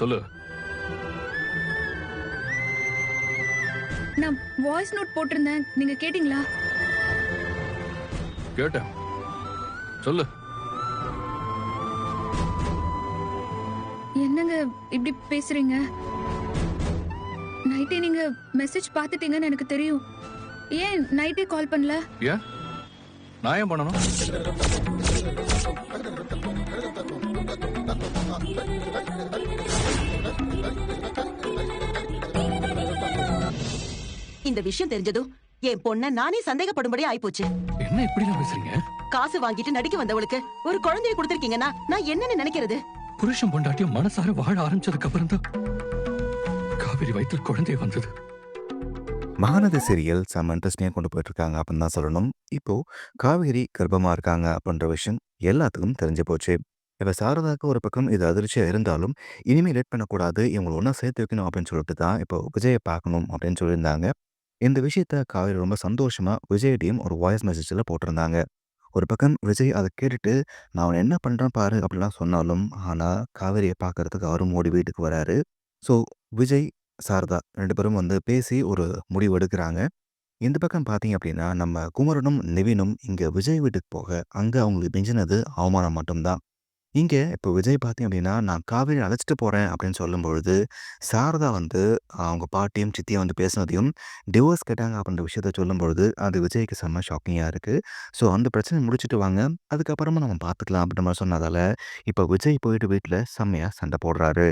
சொல்லு. நான் voice note போட்டிருந்தேன். நீங்க கேட்டீங்களா? கேட்டேன். சொல்லு. என்னங்க இப்படி பேசுறீங்க? நைட்டே நீங்க மெசேஜ் பார்த்துட்டீங்கன்னு எனக்கு தெரியும். ஏன் நைட்டே கால் பண்ணல? ஏன்? நான் ஏன் பண்ணணும்? இந்த விஷயம் தெரிஞ்சதும் என் பொண்ண நானே சந்தேகப்படும்படி ஆயிப்போச்சு. என்ன இப்படிலாம் பேசுறீங்க? காசு வாங்கிட்டு நடிக்க வந்தவளுக்கு ஒரு குழந்தைய கொடுத்திருக்கீங்கன்னா நான் என்னன்னு நினைக்கிறது? புருஷன் பொண்டாட்டியும் மனசார வாழ ஆரம்பிச்சதுக்கு அப்புறம் தான் காவேரி வயிற்றுல குழந்தைய வந்தது. மகாநதி சீரியல் செம்ம இன்ட்ரெஸ்டிங்காக கொண்டு போயிட்டு இருக்காங்க அப்படின்னு தான் சொல்லணும். இப்போ காவேரி கர்ப்பமா இருக்காங்க அப்படின்ற விஷயம் எல்லாத்துக்கும் தெரிஞ்சு போச்சு. இப்போ சாரதாக்கு ஒரு பக்கம் இது அதிர்ச்சியா இருந்தாலும் இனிமேல் லேட் பண்ணக்கூடாது, இவங்களை ஒன்றா சேர்த்து வைக்கணும் அப்படின்னு சொல்லிட்டு தான் இப்போ விஜயை பார்க்கணும் அப்படின்னு சொல்லியிருந்தாங்க. இந்த விஷயத்த காவேரி ரொம்ப சந்தோஷமா விஜய்டையும் ஒரு வாய்ஸ் மெசேஜில் போட்டிருந்தாங்க. ஒரு பக்கம் விஜய் அதை கேட்டுட்டு நான் அவனை என்ன பண்ணுறேன் பாரு அப்படிலாம் சொன்னாலும், ஆனால் காவேரியை பார்க்கறதுக்கு அவரும் ஓடி வீட்டுக்கு வராரு. ஸோ விஜய், சாரதா 2 பேரும் வந்து பேசி ஒரு முடிவு எடுக்கிறாங்க. இந்த பக்கம் பார்த்தீங்க அப்படின்னா, நம்ம குமரனும், நிவினும் இங்க விஜய் வீட்டுக்கு போக, அங்க அவங்களுக்கு மிஞ்சினது அவமானம் மட்டும்தான். இங்க இப்போ விஜய் பார்த்தீங்க அப்படின்னா, நான் காவேரிய அழைச்சிட்டு போறேன் அப்படின்னு சொல்லும்பொழுது, சாரதா வந்து அவங்க பாட்டியும், சித்தியும் வந்து பேசினதையும், டிவோர்ஸ் கேட்டாங்க அப்படின்ற விஷயத்த சொல்லும்பொழுது, அது விஜய்க்கு செம்ம ஷாக்கிங்கா இருக்கு. ஸோ அந்த பிரச்சனைய முடிச்சுட்டு வாங்க, அதுக்கப்புறமா நம்ம பார்த்துக்கலாம் அப்படின்ற மாரி சொன்னதால, இப்போ விஜய் போயிட்டு வீட்ல செம்மையா சண்டை போடுறாரு.